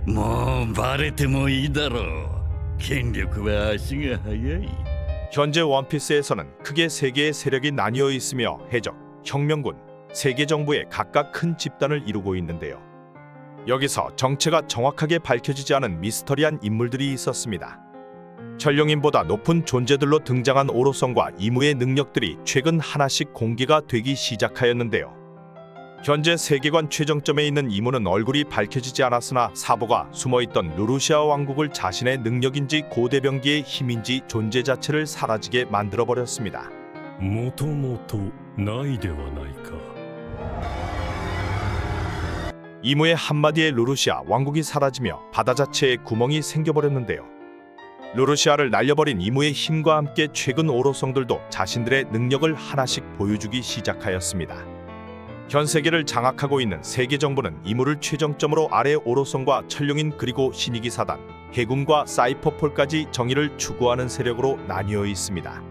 もうバレてもいいだろう。権力は足が速い。 현재 원피스에서는 크게 세 개의 세력이 나뉘어 있으며 해적, 혁명군, 세계 정부에 각각 큰 집단을 이루고 있는데요. 여기서 정체가 정확하게 밝혀지지 않은 미스터리한 인물들이 있었습니다. 전령인보다 높은 존재들로 등장한 오로성과 이무의 능력들이 최근 하나씩 공개가 되기 시작하였는데요. 현재 세계관 최정점에 있는 이무는 얼굴이 밝혀지지 않았으나 사보가 숨어있던 루루시아 왕국을 자신의 능력인지 고대병기의 힘인지 존재 자체를 사라지게 만들어버렸습니다. もともとないではないか。 이무의 한마디에 루루시아 왕국이 사라지며 바다 자체에 구멍이 생겨버렸는데요. 루루시아를 날려버린 이무의 힘과 함께 최근 오로성들도 자신들의 능력을 하나씩 보여주기 시작하였습니다. 현 세계를 장악하고 있는 세계 정부는 이무를 최정점으로 아래 오로성과 천룡인 그리고 신이기 사단, 해군과 사이퍼폴까지 정의를 추구하는 세력으로 나뉘어 있습니다.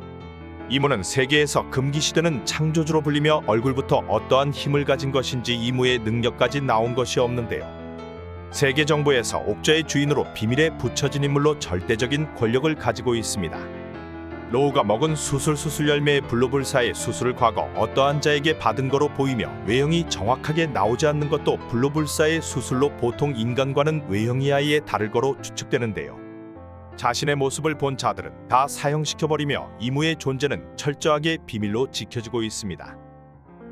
이무는 세계에서 금기시되는 창조주로 불리며 얼굴부터 어떠한 힘을 가진 것인지 이무의 능력까지 나온 것이 없는데요. 세계 정부에서 옥저의 주인으로 비밀에 붙여진 인물로 절대적인 권력을 가지고 있습니다. 로우가 먹은 수술 열매의 블로불사의 수술을 과거 어떠한 자에게 받은 거로 보이며 외형이 정확하게 나오지 않는 것도 블로불사의 수술로 보통 인간과는 외형이 아예 다를 거로 추측되는데요. 자신의 모습을 본 자들은 다 사형시켜버리며 이무의 존재는 철저하게 비밀로 지켜지고 있습니다.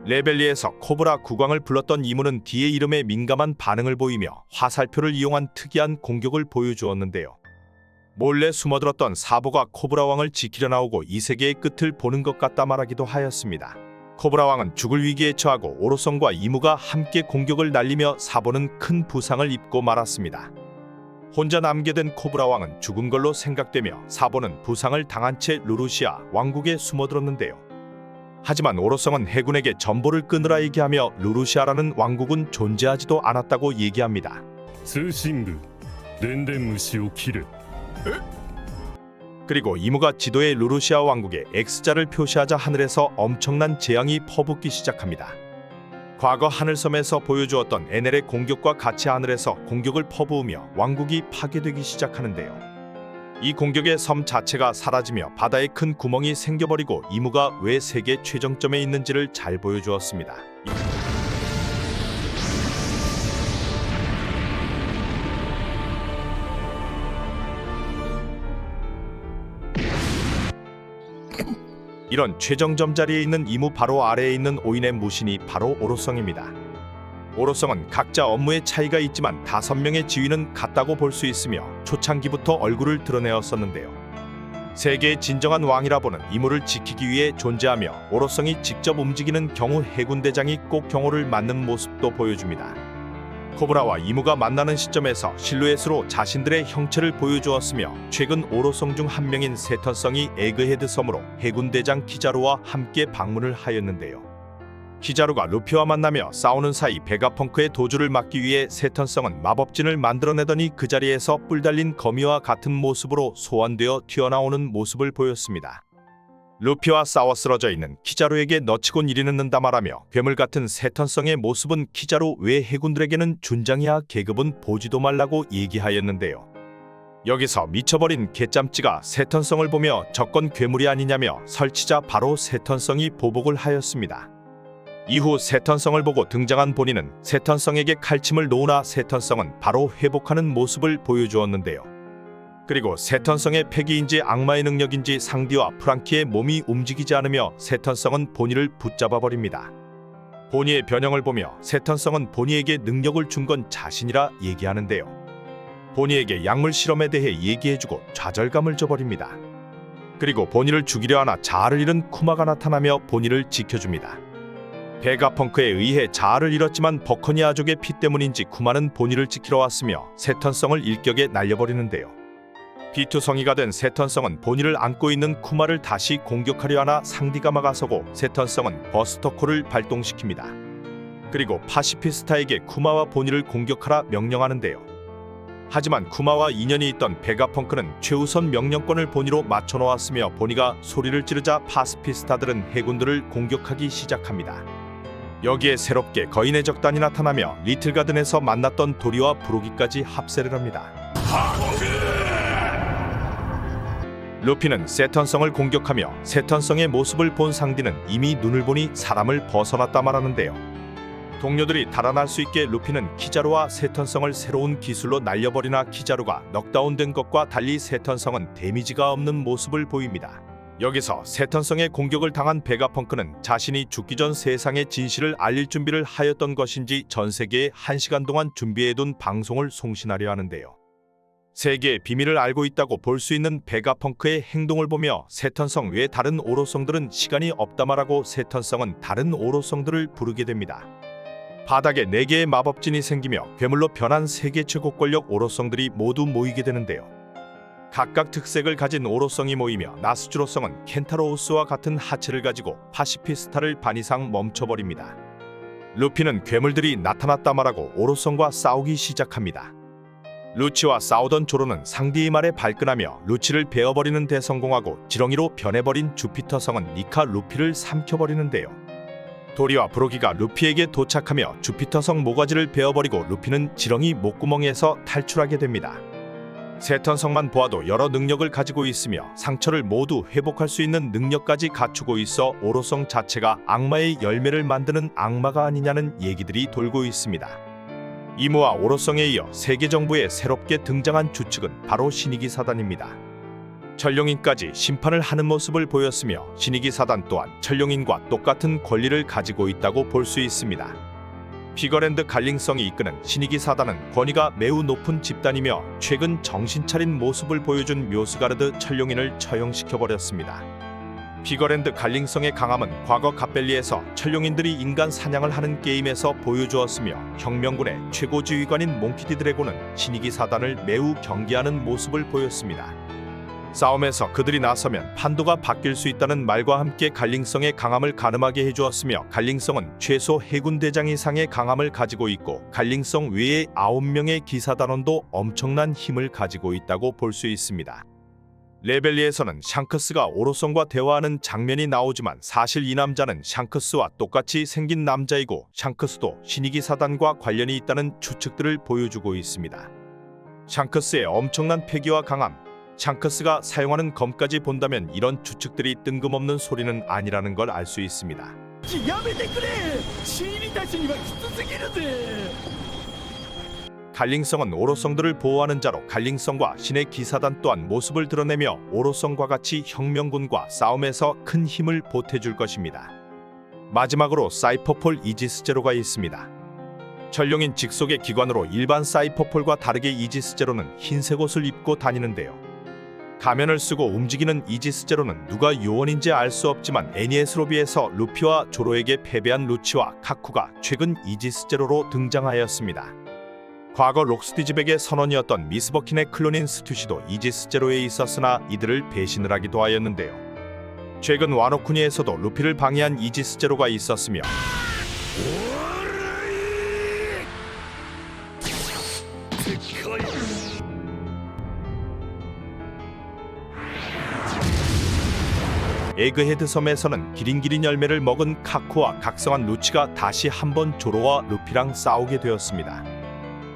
레벨리에서 코브라 국왕을 불렀던 이무는 D의 이름에 민감한 반응을 보이며 화살표를 이용한 특이한 공격을 보여주었는데요. 몰래 숨어들었던 사보가 코브라 왕을 지키려 나오고 이 세계의 끝을 보는 것 같다 말하기도 하였습니다. 코브라 왕은 죽을 위기에 처하고 오로성과 이무가 함께 공격을 날리며 사보는 큰 부상을 입고 말았습니다. 혼자 남게 된 코브라 왕은 죽은 걸로 생각되며 사보는 부상을 당한 채 루루시아 왕국에 숨어들었는데요. 하지만 오로성은 해군에게 전보를 끊으라 얘기하며 루루시아라는 왕국은 존재하지도 않았다고 얘기합니다. 通信部電電虫を切れ。 그리고 이무가 지도에 루루시아 왕국의 X자를 표시하자 하늘에서 엄청난 재앙이 퍼붓기 시작합니다. 과거 하늘섬에서 보여주었던 에넬의 공격과 같이 하늘에서 공격을 퍼부으며 왕국이 파괴되기 시작하는데요. 이 공격에 섬 자체가 사라지며 바다에 큰 구멍이 생겨버리고 이무가 왜 세계 최정점에 있는지를 잘 보여주었습니다. 이런 최정점 자리에 있는 이무 바로 아래에 있는 오인의 무신이 바로 오로성입니다. 오로성은 각자 업무의 차이가 있지만 5명의 지위는 같다고 볼 수 있으며 초창기부터 얼굴을 드러내었었는데요. 세계의 진정한 왕이라 보는 이무를 지키기 위해 존재하며 오로성이 직접 움직이는 경우 해군대장이 꼭 경호를 맡는 모습도 보여줍니다. 코브라와 이무가 만나는 시점에서 실루엣으로 자신들의 형체를 보여주었으며 최근 오로성 중 한 명인 세턴성이 에그헤드 섬으로 해군대장 키자루와 함께 방문을 하였는데요. 키자루가 루피와 만나며 싸우는 사이 베가펑크의 도주를 막기 위해 세턴성은 마법진을 만들어내더니 그 자리에서 뿔달린 거미와 같은 모습으로 소환되어 튀어나오는 모습을 보였습니다. 루피와 싸워 쓰러져 있는 키자루에게 너치곤 이리 늦는다 말하며 괴물 같은 세턴성의 모습은 키자루 외 해군들에게는 준장이야 계급은 보지도 말라고 얘기하였는데요. 여기서 미쳐버린 개짬찌가 세턴성을 보며 저건 괴물이 아니냐며 설치자 바로 세턴성이 보복을 하였습니다. 이후 세턴성을 보고 등장한 본인은 세턴성에게 칼침을 놓으나 세턴성은 바로 회복하는 모습을 보여주었는데요. 그리고 세턴성의 패기인지 악마의 능력인지 상디와 프랑키의 몸이 움직이지 않으며 세턴성은 보니를 붙잡아버립니다. 보니의 변형을 보며 세턴성은 보니에게 능력을 준 건 자신이라 얘기하는데요. 보니에게 약물 실험에 대해 얘기해주고 좌절감을 줘버립니다. 그리고 보니를 죽이려 하나 자아를 잃은 쿠마가 나타나며 보니를 지켜줍니다. 베가펑크에 의해 자아를 잃었지만 버커니아족의 피 때문인지 쿠마는 보니를 지키러 왔으며 세턴성을 일격에 날려버리는데요. 비투성이가 된 세턴성은 보니를 안고 있는 쿠마를 다시 공격하려 하나 상디가 막아서고 세턴성은 버스터콜을 발동시킵니다. 그리고 파시피스타에게 쿠마와 보니를 공격하라 명령하는데요. 하지만 쿠마와 인연이 있던 베가펑크는 최우선 명령권을 보니로 맞춰놓았으며 보니가 소리를 지르자 파시피스타들은 해군들을 공격하기 시작합니다. 여기에 새롭게 거인의 적단이 나타나며 리틀가든에서 만났던 도리와 브로기까지 합세를 합니다. 루피는 세턴성을 공격하며 세턴성의 모습을 본 상디는 이미 눈을 보니 사람을 벗어났다 말하는데요. 동료들이 달아날 수 있게 루피는 키자루와 세턴성을 새로운 기술로 날려버리나 키자루가 넉다운된 것과 달리 세턴성은 데미지가 없는 모습을 보입니다. 여기서 세턴성의 공격을 당한 베가펑크는 자신이 죽기 전 세상의 진실을 알릴 준비를 하였던 것인지 전 세계에 1시간 동안 준비해둔 방송을 송신하려 하는데요. 세계의 비밀을 알고 있다고 볼 수 있는 베가펑크의 행동을 보며 세턴성 외 다른 오로성들은 시간이 없다 말하고 세턴성은 다른 오로성들을 부르게 됩니다. 바닥에 4개의 마법진이 생기며 괴물로 변한 세계 최고 권력 오로성들이 모두 모이게 되는데요. 각각 특색을 가진 오로성이 모이며 나스주로성은 켄타로우스와 같은 하체를 가지고 파시피스타를 반 이상 멈춰버립니다. 루피는 괴물들이 나타났다 말하고 오로성과 싸우기 시작합니다. 루치와 싸우던 조로는 상디의 말에 발끈하며 루치를 베어버리는 데 성공하고 지렁이로 변해버린 주피터성은 니카 루피를 삼켜버리는데요. 도리와 브로기가 루피에게 도착하며 주피터성 모가지를 베어버리고 루피는 지렁이 목구멍에서 탈출하게 됩니다. 세턴성만 보아도 여러 능력을 가지고 있으며 상처를 모두 회복할 수 있는 능력까지 갖추고 있어 오로성 자체가 악마의 열매를 만드는 악마가 아니냐는 얘기들이 돌고 있습니다. 이무와 오로성에 이어 세계 정부에 새롭게 등장한 주축은 바로 신이기 사단입니다. 천룡인까지 심판을 하는 모습을 보였으며 신이기 사단 또한 천룡인과 똑같은 권리를 가지고 있다고 볼 수 있습니다. 피거랜드 갈링성이 이끄는 신이기 사단은 권위가 매우 높은 집단이며 최근 정신 차린 모습을 보여준 묘스가르드 천룡인을 처형시켜버렸습니다. 피거랜드 갈링성의 강함은 과거 갓벨리에서 천룡인들이 인간 사냥을 하는 게임에서 보여주었으며 혁명군의 최고 지휘관인 몽키디 드래곤은 신이기 사단을 매우 경계하는 모습을 보였습니다. 싸움에서 그들이 나서면 판도가 바뀔 수 있다는 말과 함께 갈링성의 강함을 가늠하게 해주었으며 갈링성은 최소 해군 대장 이상의 강함을 가지고 있고 갈링성 외에 9명의 기사단원도 엄청난 힘을 가지고 있다고 볼 수 있습니다. 레벨리에서는 샹크스가 오로성과 대화하는 장면이 나오지만 사실 이 남자는 샹크스와 똑같이 생긴 남자이고 샹크스도 신이기 사단과 관련이 있다는 추측들을 보여주고 있습니다. 샹크스의 엄청난 패기와 강함, 샹크스가 사용하는 검까지 본다면 이런 추측들이 뜬금없는 소리는 아니라는 걸 알 수 있습니다. 갈링성은 오로성들을 보호하는 자로 갈링성과 신의 기사단 또한 모습을 드러내며 오로성과 같이 혁명군과 싸움에서 큰 힘을 보태줄 것입니다. 마지막으로 사이퍼폴 이지스 제로가 있습니다. 전룡인 직속의 기관으로 일반 사이퍼폴과 다르게 이지스 제로는 흰색 옷을 입고 다니는데요. 가면을 쓰고 움직이는 이지스 제로는 누가 요원인지 알 수 없지만 애니에스 로비에서 루피와 조로에게 패배한 루치와 카쿠가 최근 이지스 제로로 등장하였습니다. 과거 록스티즈백의 선원이었던 미스버킨의 클론인 스튜시도 이지스 제로에 있었으나 이들을 배신을 하기도 하였는데요. 최근 와노쿠니에서도 루피를 방해한 이지스 제로가 있었으며 에그헤드 섬에서는 기린기린 열매를 먹은 카쿠와 각성한 루치가 다시 한번 조로와 루피랑 싸우게 되었습니다.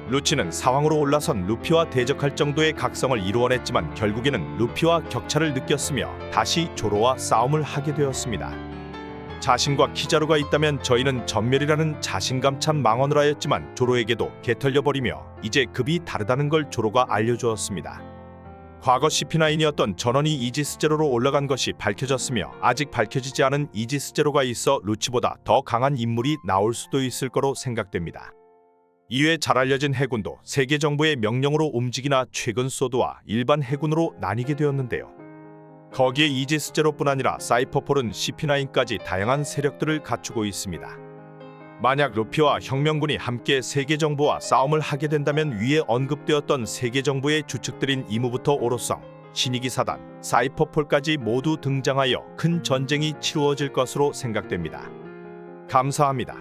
루치는 사왕으로 올라선 루피와 대적할 정도의 각성을 이루어냈지만 결국에는 루피와 격차를 느꼈으며 다시 조로와 싸움을 하게 되었습니다. 자신과 키자루가 있다면 저희는 전멸이라는 자신감 찬 망언을 하였지만 조로에게도 개털려버리며 이제 급이 다르다는 걸 조로가 알려주었습니다. 과거 CP9이었던 전원이 이지스 제로로 올라간 것이 밝혀졌으며 아직 밝혀지지 않은 이지스 제로가 있어 루치보다 더 강한 인물이 나올 수도 있을 거로 생각됩니다. 이외 잘 알려진 해군도 세계 정부의 명령으로 움직이나 최근 소드와 일반 해군으로 나뉘게 되었는데요. 거기에 이지스 제로뿐 아니라 사이퍼폴은 CP9까지 다양한 세력들을 갖추고 있습니다. 만약 루피와 혁명군이 함께 세계 정부와 싸움을 하게 된다면 위에 언급되었던 세계 정부의 주축들인 이무부터 오로성, 신이기 사단, 사이퍼폴까지 모두 등장하여 큰 전쟁이 치루어질 것으로 생각됩니다. 감사합니다.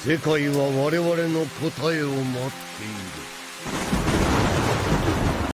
世界は我々の答えを待っている。